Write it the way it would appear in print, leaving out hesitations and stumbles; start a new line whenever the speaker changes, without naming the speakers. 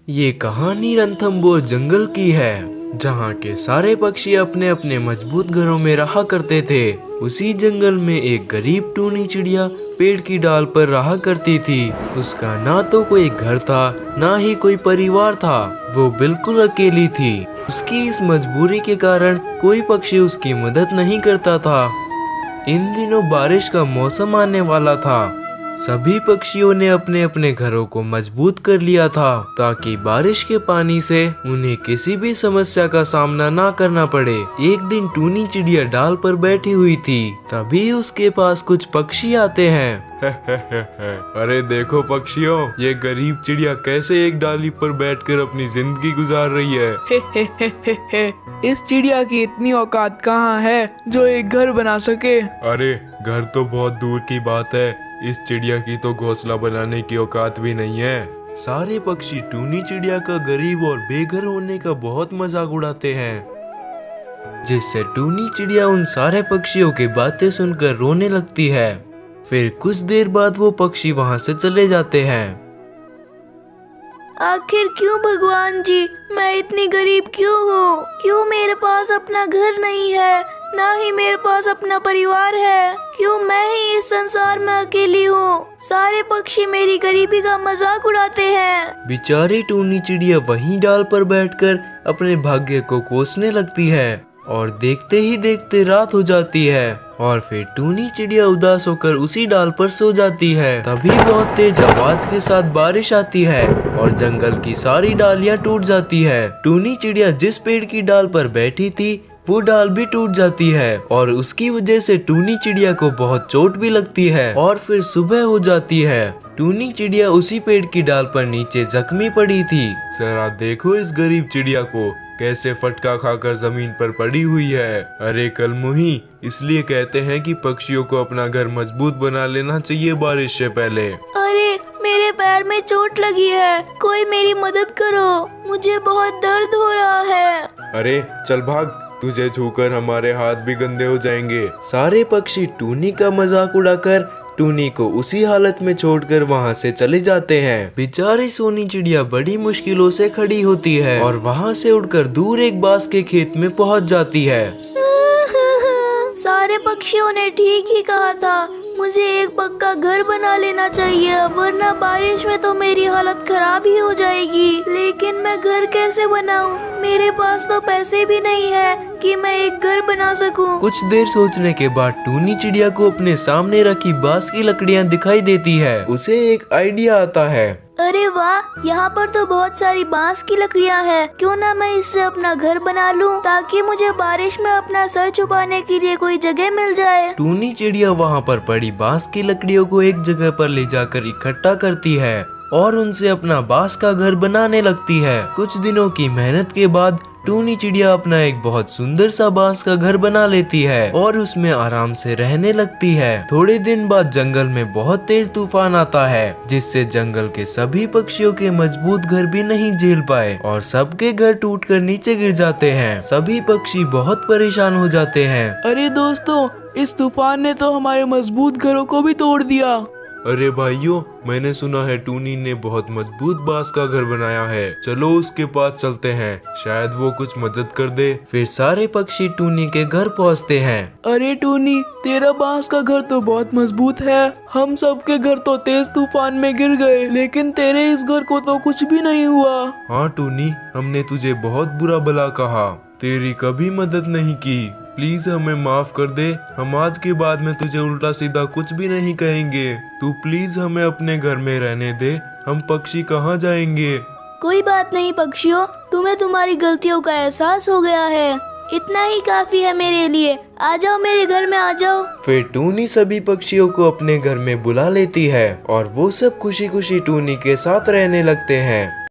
ये कहानी रणथंभौर जंगल की है, जहाँ के सारे पक्षी अपने अपने मजबूत घरों में रहा करते थे। उसी जंगल में एक गरीब टूनी चिड़िया पेड़ की डाल पर रहा करती थी। उसका ना तो कोई घर था, ना ही कोई परिवार था। वो बिल्कुल अकेली थी। उसकी इस मजबूरी के कारण कोई पक्षी उसकी मदद नहीं करता था। इन दिनों बारिश का मौसम आने वाला था। सभी पक्षियों ने अपने अपने घरों को मजबूत कर लिया था, ताकि बारिश के पानी से उन्हें किसी भी समस्या का सामना ना करना पड़े। एक दिन टूनी चिड़िया डाल पर बैठी हुई थी, तभी उसके पास कुछ पक्षी आते हैं।
अरे देखो पक्षियों, ये गरीब चिड़िया कैसे एक डाली पर बैठकर अपनी जिंदगी गुजार रही है।
इस चिड़िया की इतनी औकात कहाँ है जो एक घर बना सके।
अरे घर तो बहुत दूर की बात है, इस चिड़िया की तो घोंसला बनाने की औकात भी नहीं है।
सारे पक्षी टूनी चिड़िया का गरीब और बेघर होने का बहुत मजाक उड़ाते हैं, जिससे टूनी चिड़िया उन सारे पक्षियों की बातें सुनकर रोने लगती है। फिर कुछ देर बाद वो पक्षी वहाँ से चले जाते हैं।
आखिर क्यों भगवान जी, मैं इतनी गरीब क्यों हूँ? क्यों मेरे पास अपना घर नहीं है, ना ही मेरे पास अपना परिवार है? क्यों मैं ही इस संसार में अकेली हूँ? सारे पक्षी मेरी गरीबी का मजाक उड़ाते हैं।
बेचारी टूनी चिड़िया वहीं डाल पर बैठकर अपने भाग्य को कोसने लगती है, और देखते ही देखते रात हो जाती है। और फिर टूनी चिड़िया उदास होकर उसी डाल पर सो जाती है। तभी बहुत तेज आवाज के साथ बारिश आती है और जंगल की सारी डालियां टूट जाती है। टूनी चिड़िया जिस पेड़ की डाल पर बैठी थी, वो डाल भी टूट जाती है, और उसकी वजह से टूनी चिड़िया को बहुत चोट भी लगती है। और फिर सुबह हो जाती है। टूनी चिड़िया उसी पेड़ की डाल पर नीचे जख्मी पड़ी थी।
जरा देखो इस गरीब चिड़िया को, कैसे फटका खाकर जमीन पर पड़ी हुई है। अरे कलमुही, इसलिए कहते हैं कि पक्षियों को अपना घर मजबूत बना लेना चाहिए बारिश से पहले।
अरे मेरे पैर में चोट लगी है, कोई मेरी मदद करो, मुझे बहुत दर्द हो रहा है।
अरे चल भाग, तुझे छूकर हमारे हाथ भी गंदे हो जाएंगे।
सारे पक्षी टूनी का मजाक उड़ाकर टूनी को उसी हालत में छोड़कर वहाँ से चले जाते हैं। बेचारी सोनी चिड़िया बड़ी मुश्किलों से खड़ी होती है और वहाँ से उड़कर दूर एक बांस के खेत में पहुँच जाती है।
सारे पक्षियों ने ठीक ही कहा था, मुझे एक पक्का घर बना लेना चाहिए, वरना बारिश में तो मेरी हालत खराब ही हो जाएगी। लेकिन मैं घर कैसे बनाऊं? मेरे पास तो पैसे भी नहीं है कि मैं एक घर बना सकूं।
कुछ देर सोचने के बाद टूनी चिड़िया को अपने सामने रखी बांस की लकड़ियाँ दिखाई देती है। उसे एक आइडिया आता है।
अरे वाह, यहाँ पर तो बहुत सारी बांस की लकड़ियाँ हैं। क्यों ना मैं इससे अपना घर बना लूं, ताकि मुझे बारिश में अपना सर छुपाने के लिए कोई जगह मिल जाए।
टूनी चिड़िया वहाँ पर पड़ी बांस की लकड़ियों को एक जगह पर ले जाकर इकट्ठा करती है और उनसे अपना बांस का घर बनाने लगती है। कुछ दिनों की मेहनत के बाद टूनी चिड़िया अपना एक बहुत सुंदर सा बांस का घर बना लेती है और उसमें आराम से रहने लगती है। थोड़े दिन बाद जंगल में बहुत तेज तूफान आता है, जिससे जंगल के सभी पक्षियों के मजबूत घर भी नहीं झेल पाए और सबके घर टूटकर नीचे गिर जाते हैं। सभी पक्षी बहुत परेशान हो जाते हैं।
अरे दोस्तों, इस तूफान ने तो हमारे मजबूत घरों को भी तोड़ दिया।
अरे भाइयों, मैंने सुना है टूनी ने बहुत मजबूत बांस का घर बनाया है। चलो उसके पास चलते हैं, शायद वो कुछ मदद कर दे।
फिर सारे पक्षी टूनी के घर पहुंचते हैं।
अरे टूनी, तेरा बांस का घर तो बहुत मजबूत है। हम सबके घर तो तेज तूफान में गिर गए, लेकिन तेरे इस घर को तो कुछ भी नहीं हुआ।
हाँ टूनी, हमने तुझे बहुत बुरा भला कहा, तेरी कभी मदद नहीं की। प्लीज हमें माफ कर दे, हम आज के बाद में तुझे उल्टा सीधा कुछ भी नहीं कहेंगे। तू प्लीज हमें अपने घर में रहने दे, हम पक्षी कहाँ जाएंगे।
कोई बात नहीं पक्षियों, तुम्हें तुम्हारी गलतियों का एहसास हो गया है, इतना ही काफी है मेरे लिए। आ जाओ, मेरे घर में आ जाओ।
फिर टूनी सभी पक्षियों को अपने घर में बुला लेती है और वो सब खुशी खुशी टूनी के साथ रहने लगते हैं।